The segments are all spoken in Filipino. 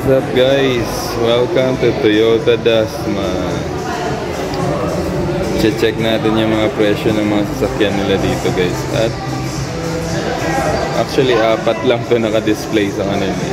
What's up guys? Welcome to Toyota Dasma. Check natin yung mga presyo ng mga sasakyan nila dito guys. At actually apat lang to naka-display sa kanila.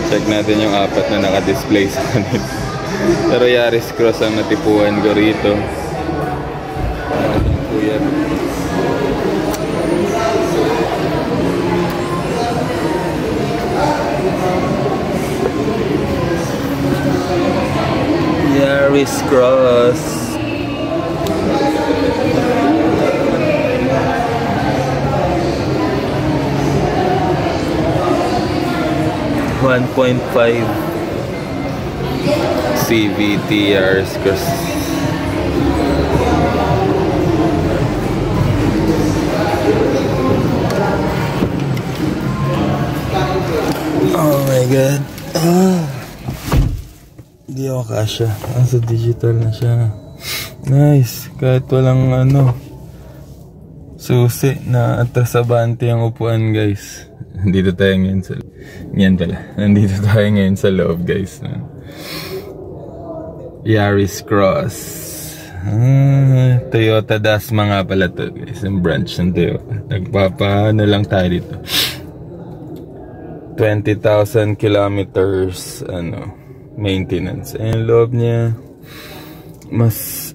Check natin yung apat na naka-display sa kanila. Pero Yaris Cross ang natipuan ko rito. Kuya. Yaris Cross. .5 CVT Yaris Cross. Oh my god. Hindi ako kasya. Sa digital na siya. Nice. Kahit walang susi na atrasabante ang upuan guys. Nandito tayo ngayon sa Nandito tayo ngayon sa loob guys. Yaris Cross. Toyota Dasma nga pala to guys. Yung branch ng Toyota. Nagpapaano lang tayo dito. 20,000 kilometers maintenance. Yung loob niya mas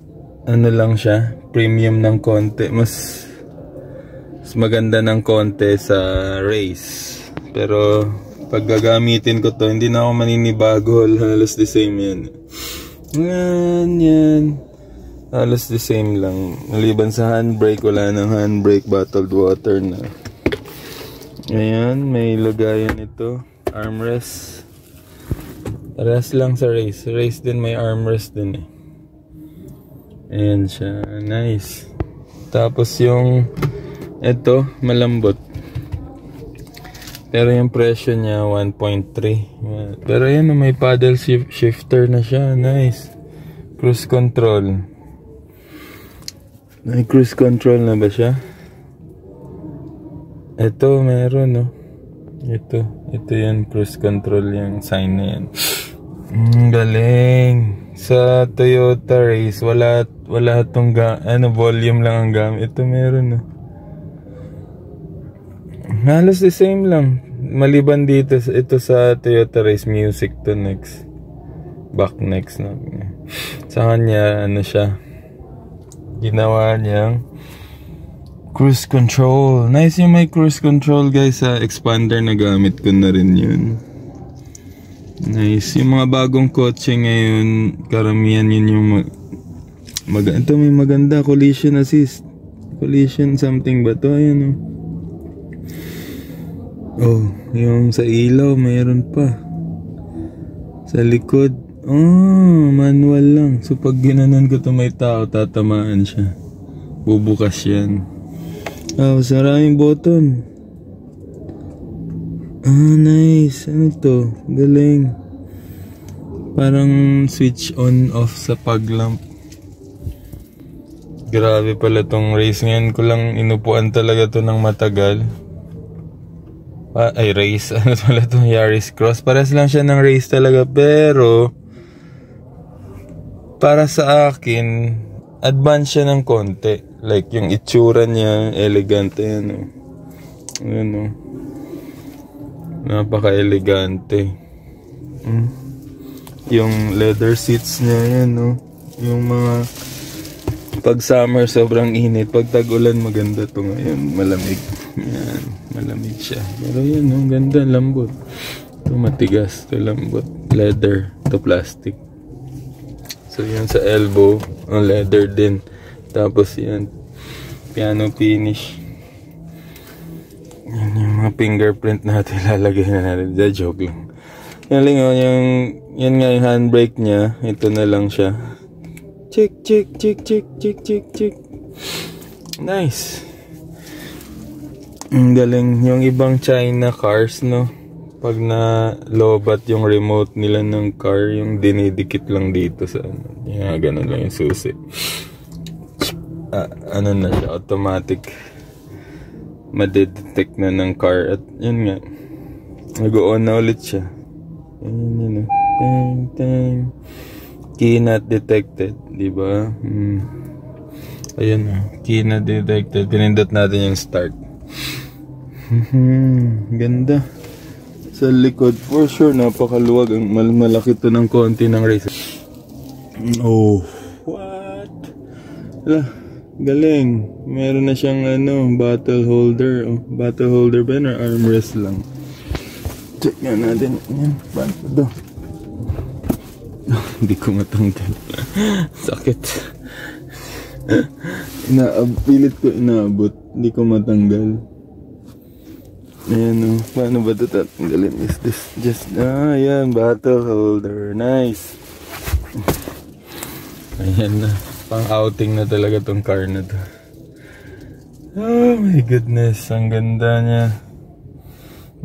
lang siya, premium ng konti, mas maganda ng konti sa race. Pero pag gagamitin ko to, hindi na ako maninibago. Halos the same yan. Yan. Halos the same lang. Maliban sa handbrake, wala nang handbrake, bottled water na. Ayan, may lagayan ito. Armrest. Parehas lang sa race. Race din may armrest din eh. Ayan siya. Nice. Tapos yung ito, malambot. Pero yung presyo niya 1.3. Pero yan, may paddle shifter na siya. Nice. Cruise control. May cruise control na ba siya? Ito meron Ito yan, cruise control, yung sign na yan. Galing. Sa Toyota Race wala tong volume lang ang gamit. Ito meron halos the same lang. Maliban dito, ito sa Toyota Race music to next. Back next na. Sa kanya siya. Ginawa niyang cruise control. Nice yung may cruise control guys. Sa expander na gamit ko na rin yun. Nice. Yung mga bagong kotse ngayon, karamihan yun yung ito may maganda collision assist. Collision something ba to? Ayan yung sa ilaw mayroon pa. Sa likod manual lang. So pag ginanon ko to may tao, tatamaan siya. Bubukas yan. Saraming button. Nice. Ano to? Galing. Parang switch on off sa paglamp. Grabe pala tong race. Ngayon ko lang inupuan talaga to ng matagal. Race. Ano pala to? Yaris Cross. Pares lang siya ng race talaga. Pero para sa akin, advance siya ng konti. Like yung itsura niya, elegant. Ayan napaka-elegante. Yung leather seats niya, yung mga pag summer sobrang init, pag tag-ulan maganda to ngayon, malamig. Yan, malamig siya. Pero yan, ganda, lambot. Ito matigas, ito lambot. Leather, ito plastic. So yan sa elbow, leather din. Tapos yan, piano finish. Yan yung mga fingerprint natin, lalagay na natin. Joke lang. Yan nga yung handbrake niya. Ito na lang siya. Check. Nice. Ang galing. Yung ibang China cars, pag na lobat yung remote nila ng car, yung dinidikit lang dito sa ganun lang yung susi. Na siya, automatic. Madedetect na ng car. At yun nga, nag-on na ulit siya. Ayan yun, oh. Tang, tang. Key not detected, di ba? Ayan, oh. Key not detected. Pinindot natin yung start. Ganda. Sa likod, for sure, napakaluwag. Ang malaki to ng konti ng race. Oh, what? Ala, galing. Meron na siyang bottle holder. Oh, bottle holder ba yun or armrest lang? Check nga natin. Ayan, paano ito? Hindi ko matanggal. Sakit. Pilit ko inaabot. Hindi ko matanggal. Ayan, paano ba ito tatanggalin? Is this just... ayan, bottle holder. Nice. Ayan na. Pang outing na talaga tong car na to. Oh my goodness. Ang ganda niya.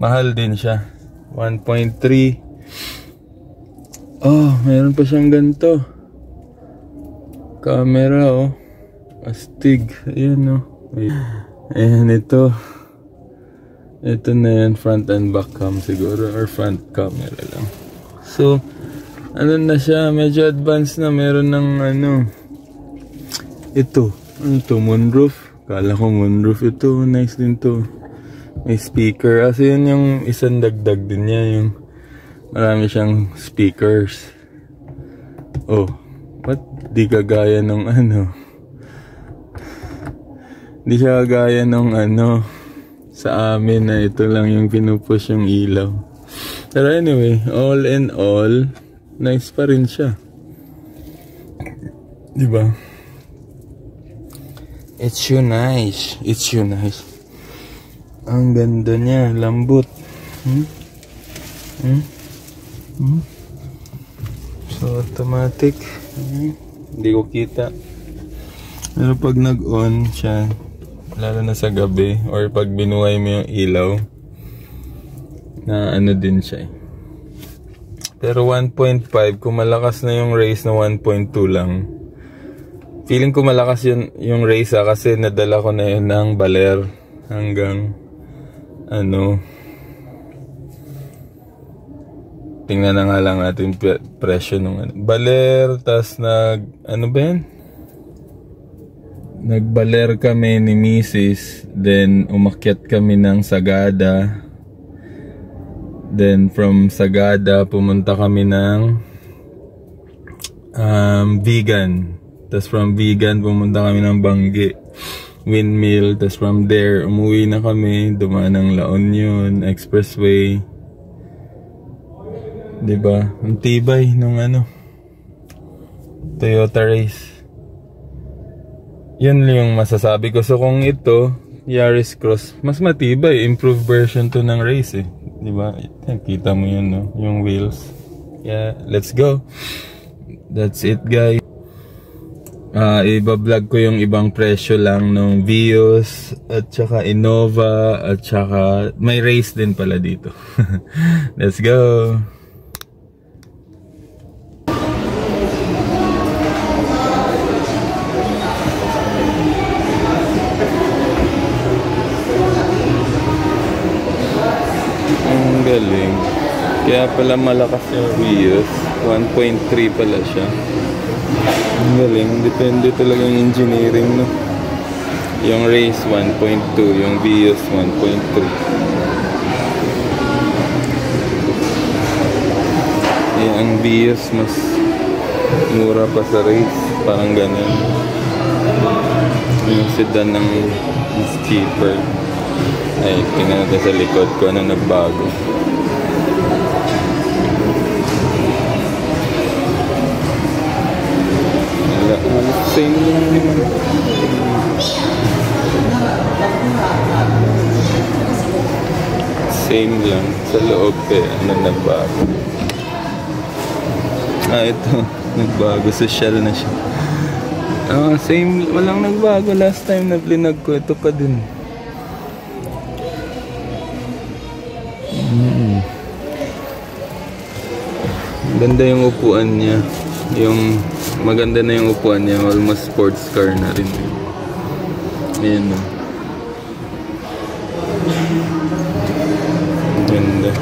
Mahal din siya. 1.3. Oh, meron pa siyang ganito. Camera, oh. Astig. Ayan, oh. Ayan, ito. Ito na yan, front and back cam siguro, or front camera lang. So, ano na siya, medyo advanced na. Meron ng ito. Ano to, moonroof? Kala ko moonroof. Ito, nice din to. May speaker. Kasi yun yung isang dagdag din niya, yung marami siyang speakers. Oh, what? Di kagaya nung Di siya kagaya nung sa amin na ito lang yung pinupush yung ilaw. Pero anyway, all in all, nice pa rin siya. Diba? It's so nice. It's so nice. Ang ganda niya. Lambot. So, automatic. Hindi ko kita. Pero pag nag-on siya, lalo na sa gabi or pag binuhay mo yung ilaw na din siya pero 1.5 kung malakas na yung race na 1.2 lang, feeling ko malakas yung race kasi nadala ko na yun ng baler hanggang tingnan na nga lang natin presyo ng baler. Tas ba yan? Nagbaler kami ni Mrs. Then umakyat kami ng Sagada. Then from Sagada pumunta kami ng Vegan. Tapos from Vegan pumunta kami ng Banggi Windmill. Tapos from there umuwi na kami. Dumaan ng La Union Expressway. Diba? Ang tibay nung Toyota Race. Yun yung masasabi ko. So kung ito Yaris Cross, mas matibay, improved version to ng race diba? Kita mo yun, no? Yung wheels. Yeah, let's go. That's it, guys. Iba-vlog ko yung ibang presyo lang ng Vios at saka Innova at saka may race din pala dito. Let's go. Galing. Kaya pala malakas yung Vios. 1.3 pala siya. Ang galing. Depende talaga yung engineering, no? Yung race 1.2, yung Vios 1.3. Ang Vios mas mura pa sa race. Parang ganun. Yung sedan ng mas cheaper. Ay, tingnan natin sa likod ko ano nagbago. Same lang naman. Same lang. Sa loob ano nagbago. Ito. Nagbago. Social na siya. Same. Walang nagbago. Last time na blinag ko. Ito pa din. Ganda yung upuan niya. Maganda na yung upuan niya. Almost sports car na rin. Ayan. Ganda.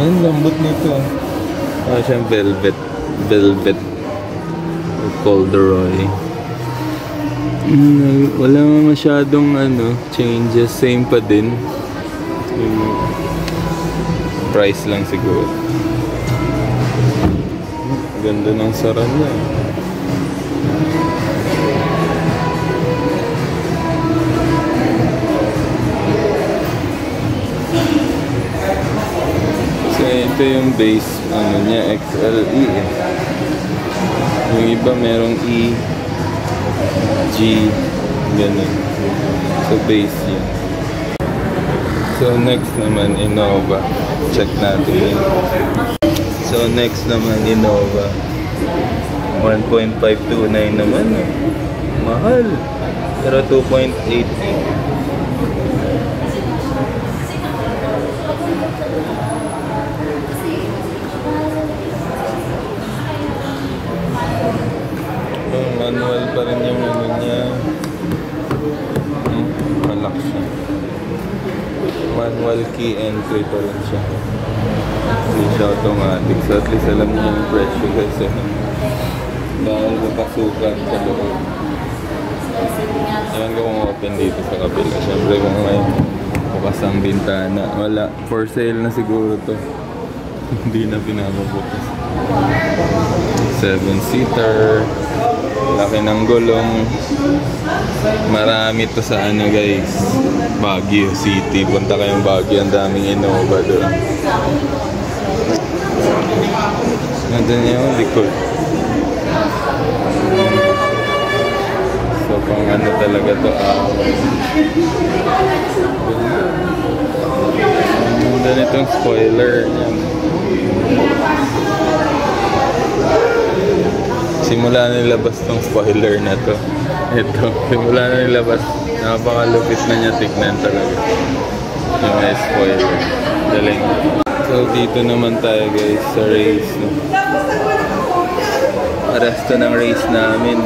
Ayan, lambot nito. Siyang velvet. Velvet. Corduroy. Wala masyadong changes. Same pa din. Yung price lang siguro. Ganda ng saran niya. Ito yung base niya, XLE eh. Yung iba merong E, G, ganun. So base yun. So next naman Innova. Check natin yun. So next naman Innova. 1.529 naman. Mahal. Pero 2.88. Manual pa rin yung niya. Malak siya. Manual key entry pa rin siya. Hindi siya automatic. So at least alam niya yung presyo kasi bawal mapasukan sa loob. Ewan ko kung open dito sa kabila. Siyempre kung may bukas ang bintana. Wala. For sale na siguro to. Hindi na pinapabukas. 7-seater. Laki ng gulong. Marami to sa guys, Baguio City. Punta kayong Baguio, ang daming Innova doon. Nandun yung likod. So pang talaga to. Nandun itong spoiler. Simula na nilabas tong spoiler na to. Ito, simula na nilabas. Napakalupit na niya tignan talaga. Yung may spoiler. Galing. So dito naman tayo guys sa race. No? Arresto ng race namin.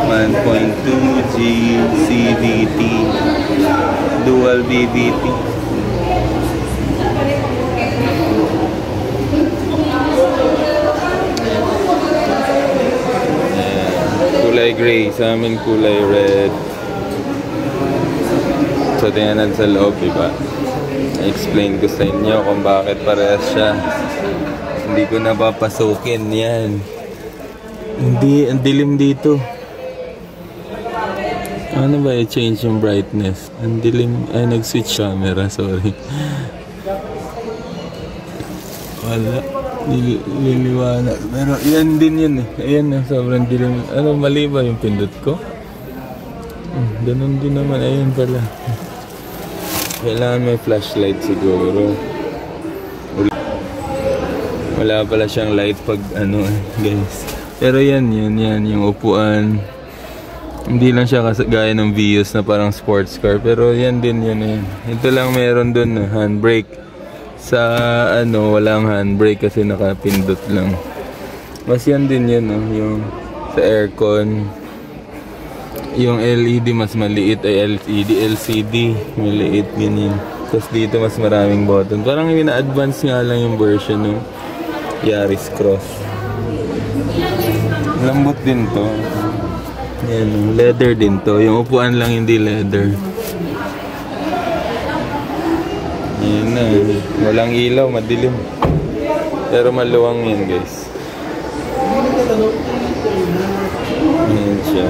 1.2 G CVT Dual BBT. Kulay gray, sa amin kulay red. So tingnan sa loob, diba? I-explain ko sa inyo kung bakit parehas siya. Hindi ko napapasukin yan. Hindi, ang dilim dito. Ano ba i-change yung brightness? Ang dilim, nag-switch camera, sorry. Wala. Liliwanag. Pero yan din yun eh. Ayan, sobrang dilim. Mali ba yung pindot ko? Ganun din naman. Ayan pala. Kailangan may flashlight siguro. Wala pala siyang light pag guys. Pero yan yung upuan. Hindi lang siya gaya ng Vios na parang sports car. Pero yan din yun. Ito lang meron dun, handbrake. Sa walang handbrake kasi nakapindot lang. Mas yan din yun, yung sa aircon. Yung LED mas maliit ay LCD maliit ganyan. Tapos dito mas maraming button. Parang ina-advance nga lang yung version ng Yaris Cross. Lambot din to. Yan, leather din to. Yung upuan lang hindi leather. Ayan na, walang ilaw, madilim. Pero maluwang yan guys. Ayan siya.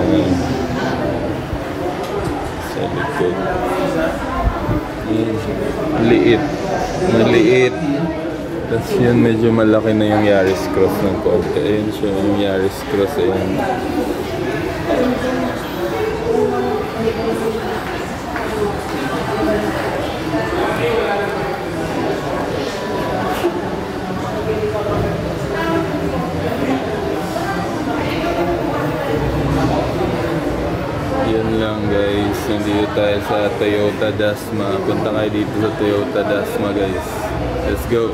Sa likod. Ayan siya. Liit. Maliit. Tapos yun medyo malaki na yung Yaris Cross ng konti. Ayan siya, yung Yaris Cross. Ayan. Yun lang guys, nandito tayo sa Toyota Dasma. Punta kayo dito sa Toyota Dasma guys. Let's go!